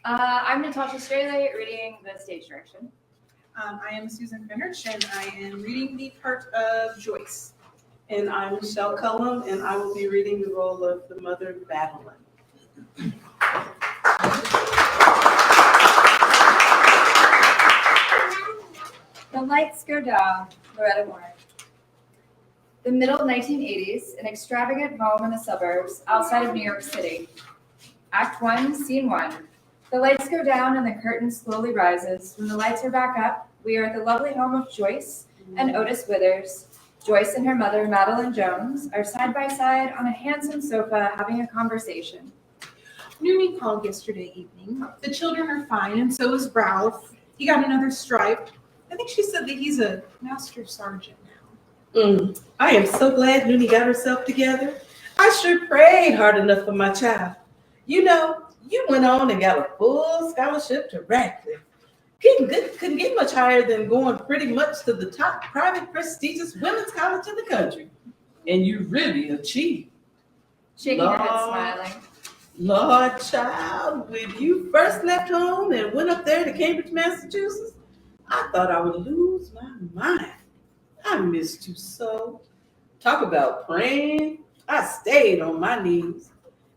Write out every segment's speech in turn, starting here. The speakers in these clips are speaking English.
I'm Natasha Straley, reading the stage direction. I am Susan Finnerch, and I am reading the part of Joyce. And I'm Michelle Cullum, and I will be reading the role of the mother Madeline. The lights go down, Loretta Moore. The middle 1980s, an extravagant home in the suburbs outside of New York City. Act 1, Scene 1. The lights go down and the curtain slowly rises. When the lights are back up, we are at the lovely home of Joyce and Otis Withers. Joyce and her mother, Madeline Jones, are side by side on a handsome sofa having a conversation. Noonie called yesterday evening. The children are fine, and so is Ralph. He got another stripe. I think she said that he's a master sergeant now. I am so glad Noonie got herself together. I sure prayed hard enough for my child. You know, you went on and got a full scholarship to Radcliffe. Couldn't get much higher than going pretty much to the top private prestigious women's college in the country. And you really achieved. Shaking her head, smiling. Lord, child, when you first left home and went up there to Cambridge, Massachusetts, I thought I would lose my mind. I missed you so. Talk about praying. I stayed on my knees.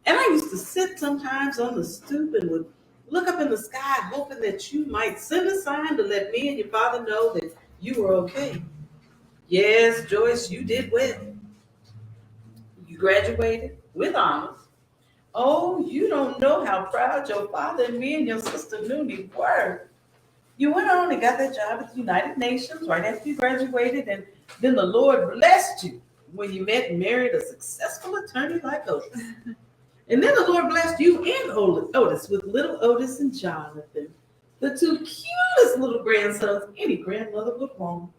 And I used to sit sometimes on the stoop and would look up in the sky, hoping that you might send a sign to let me and your father know that you were okay. Yes, Joyce, you did well. You graduated with honors. Oh, you don't know how proud your father and me and your sister Noonie were. You went on and got that job at the United Nations right after you graduated, and then the Lord blessed you when you met and married a successful attorney like Otis. And then the Lord blessed you and Otis with little Otis and Jonathan, the two cutest little grandsons any grandmother would want.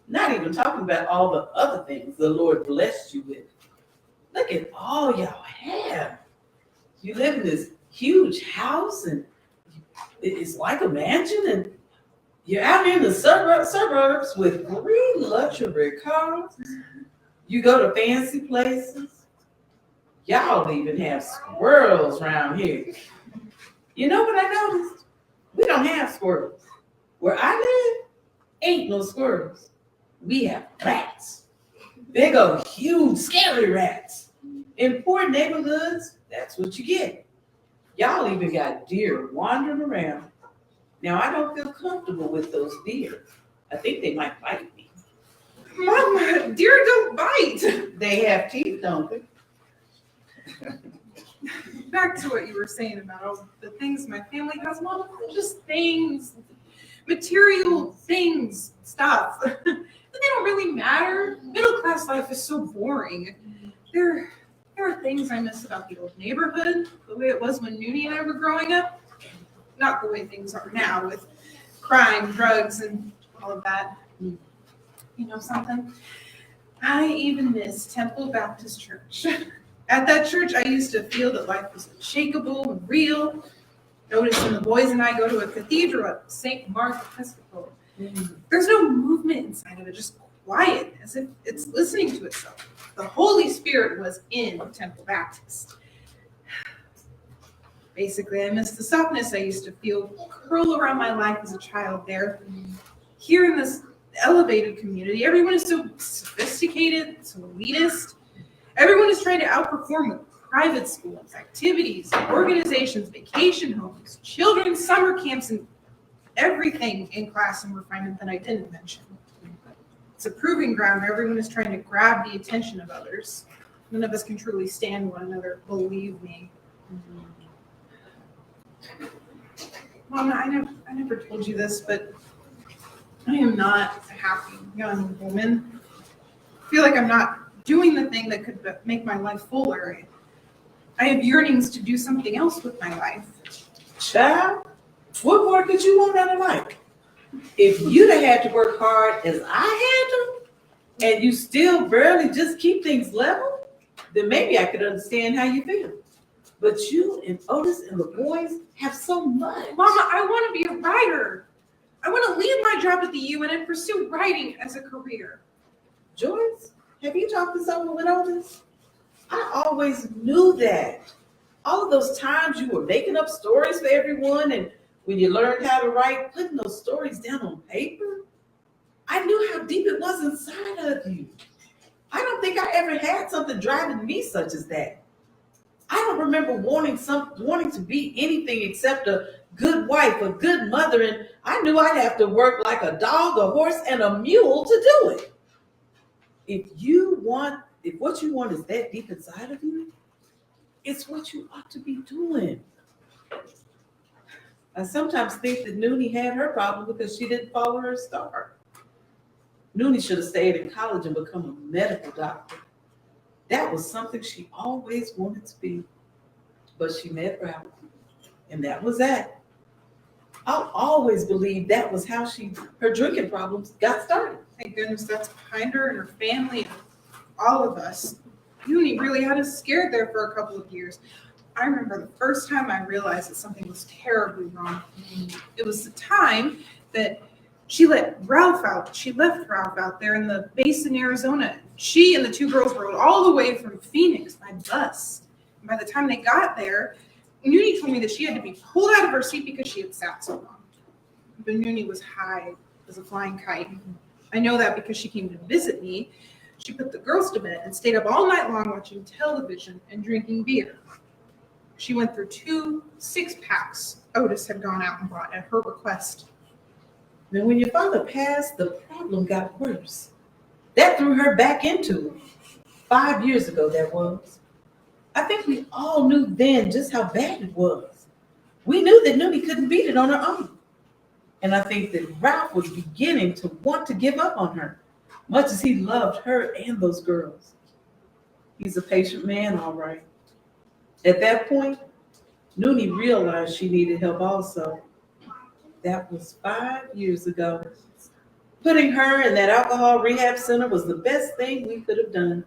Not even talking about all the other things the Lord blessed you with. Look at all y'all have. You live in this huge house, and it's like a mansion, and you're out here in the suburbs with 3 luxury cars. You go to fancy places. Y'all even have squirrels around here. You know what I noticed? We don't have squirrels. Where I live, ain't no squirrels. We have rats. Big old, huge, scary rats. In poor neighborhoods, that's what you get. Y'all even got deer wandering around. Now, I don't feel comfortable with those deer. I think they might bite me. Mama, deer don't bite. They have teeth, don't they? Back to what you were saying about all the things my family has, Mama. They're just things, material things, stuff. But they don't really matter. Middle class life is so boring. There are things I miss about the old neighborhood, the way it was when Noonie and I were growing up. Not the way things are now with crime, drugs, and all of that. You know something? I even miss Temple Baptist Church. At that church, I used to feel that life was unshakable and real. Otis and the boys and I go to a cathedral at St. Mark Episcopal. There's no movement inside of it, just quiet, as if it's listening to itself. The Holy Spirit was in Temple Baptist. Basically, I miss the softness I used to feel curl around my life as a child there. Here in this elevated community, everyone is so sophisticated, so elitist. Everyone is trying to outperform with private schools, activities, organizations, vacation homes, children's summer camps, and everything in class and refinement that I didn't mention. It's a proving ground where everyone is trying to grab the attention of others. None of us can truly stand one another, believe me. Mama, I never told you this, but I am not a happy young woman. I feel like I'm not doing the thing that could make my life fuller. I have yearnings to do something else with my life. Child, what more could you want out of life? If you'd have had to work hard as I had to, and you still barely just keep things level, then maybe I could understand how you feel. But you and Otis and the boys have so much. Mama, I want to be a writer. I want to leave my job at the UN and pursue writing as a career. Joyce, have you talked this over with Otis? I always knew that. All of those times you were making up stories for everyone, and when you learned how to write, putting those stories down on paper, I knew how deep it was inside of you. I don't think I ever had something driving me such as that. I don't remember wanting to be anything except a good wife, a good mother, and I knew I'd have to work like a dog, a horse, and a mule to do it. If what you want is that deep inside of you, it's what you ought to be doing. I sometimes think that Noonie had her problem because she didn't follow her star. Noonie should have stayed in college and become a medical doctor. That was something she always wanted to be. But she met Ralph, and that was that. I'll always believe that was how her drinking problems got started. Thank goodness that's behind her and her family and all of us. Uni really had us scared there for a couple of years. I remember the first time I realized that something was terribly wrong. It was the time that she let Ralph out. She left Ralph out there in the basin, Arizona. She and the two girls rode all the way from Phoenix by bus. And by the time they got there, Noonie told me that she had to be pulled out of her seat because she had sat so long. But Noonie was high as a flying kite. I know that because she came to visit me. She put the girls to bed and stayed up all night long watching television and drinking beer. She went through 2 6-packs Otis had gone out and bought at her request. Then when your father passed, the problem got worse. That threw her back into it. 5 years ago, that was. I think we all knew then just how bad it was. We knew that Noonie couldn't beat it on her own. And I think that Ralph was beginning to want to give up on her, much as he loved her and those girls. He's a patient man, all right. At that point, Noonie realized she needed help also. That was 5 years ago. Putting her in that alcohol rehab center was the best thing we could have done.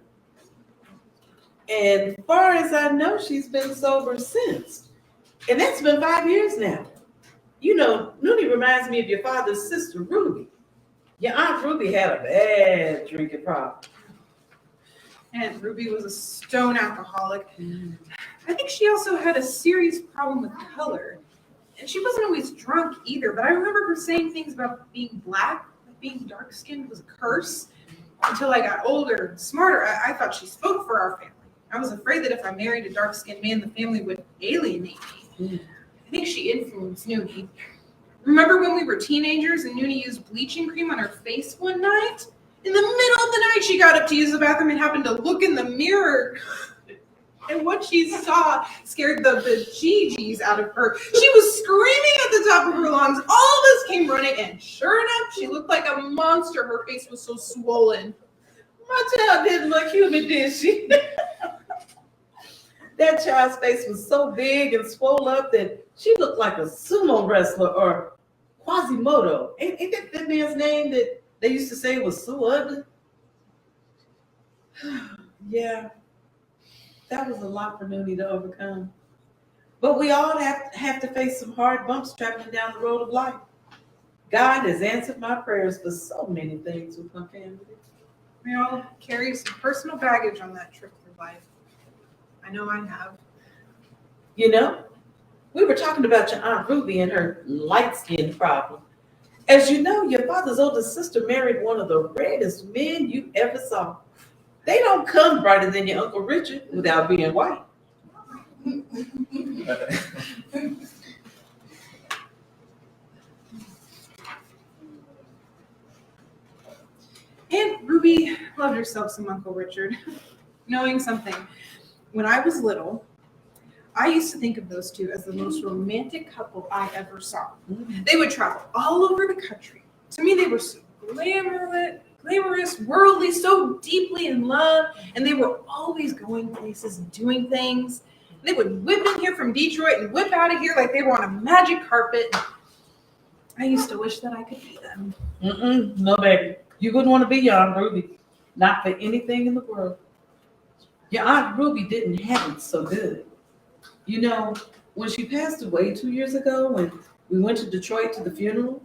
And as far as I know, she's been sober since. And that's been 5 years now. You know, Noonie reminds me of your father's sister, Ruby. Your Aunt Ruby had a bad drinking problem. And Ruby was a stone alcoholic. I think she also had a serious problem with color. And she wasn't always drunk either, but I remember her saying things about being black, like being dark-skinned was a curse. Until I got older and smarter, I thought she spoke for our family. I was afraid that if I married a dark-skinned man, the family would alienate me. I think she influenced Noonie. Remember when we were teenagers and Noonie used bleaching cream on her face one night? In the middle of the night, she got up to use the bathroom and happened to look in the mirror. And what she saw scared the bejeebies out of her. She was screaming at the top of her lungs. All of us came running, and sure enough, she looked like a monster. Her face was so swollen. My child didn't look human, did she? That child's face was so big and swole up that she looked like a sumo wrestler or Quasimodo. Ain't that man's name that they used to say was so ugly? Yeah, that was a lot for Noonie to overcome. But we all have to face some hard bumps traveling down the road of life. God has answered my prayers for so many things with my family. We all carry some personal baggage on that trip through life. I know I have. You know, we were talking about your Aunt Ruby and her light skin problem. As you know, your father's oldest sister married one of the reddest men you ever saw. They don't come brighter than your Uncle Richard without being white. Aunt Ruby loved herself some Uncle Richard. Knowing something, when I was little, I used to think of those two as the most romantic couple I ever saw. They would travel all over the country. To me, they were so glamorous, worldly, so deeply in love, and they were always going places, doing things. They would whip in here from Detroit and whip out of here like they were on a magic carpet. I used to wish that I could be them. No, baby. You wouldn't want to be your Aunt Ruby. Not for anything in the world. Your Aunt Ruby didn't have it so good. You know, when she passed away 2 years ago, when we went to Detroit to the funeral,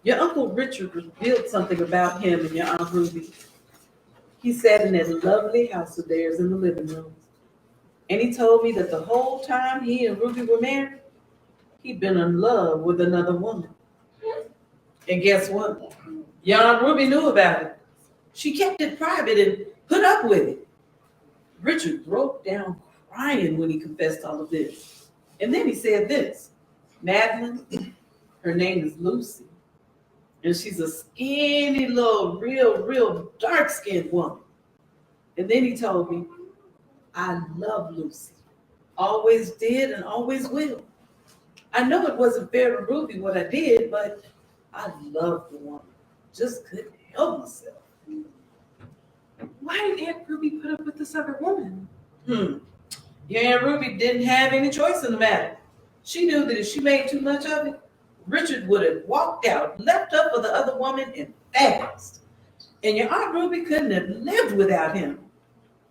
your Uncle Richard revealed something about him and your Aunt Ruby. He sat in that lovely house of theirs in the living room, And he told me that the whole time he and Ruby were married, he'd been in love with another woman. And guess what? Young Ruby knew about it. She kept it private and put up with it. Richard broke down crying when he confessed all of this. And then he said this, Madeline, her name is Lucy. And she's a skinny little, real dark-skinned woman. And then he told me, I love Lucy. Always did and always will. I know it wasn't fair to Ruby what I did, but I love the woman. Just couldn't help myself. Why did Aunt Ruby put up with this other woman? Your Aunt Ruby didn't have any choice in the matter. She knew that if she made too much of it, Richard would have walked out, left her for the other woman, and fast. And your Aunt Ruby couldn't have lived without him.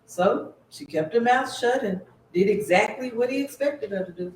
So she kept her mouth shut and did exactly what he expected her to do.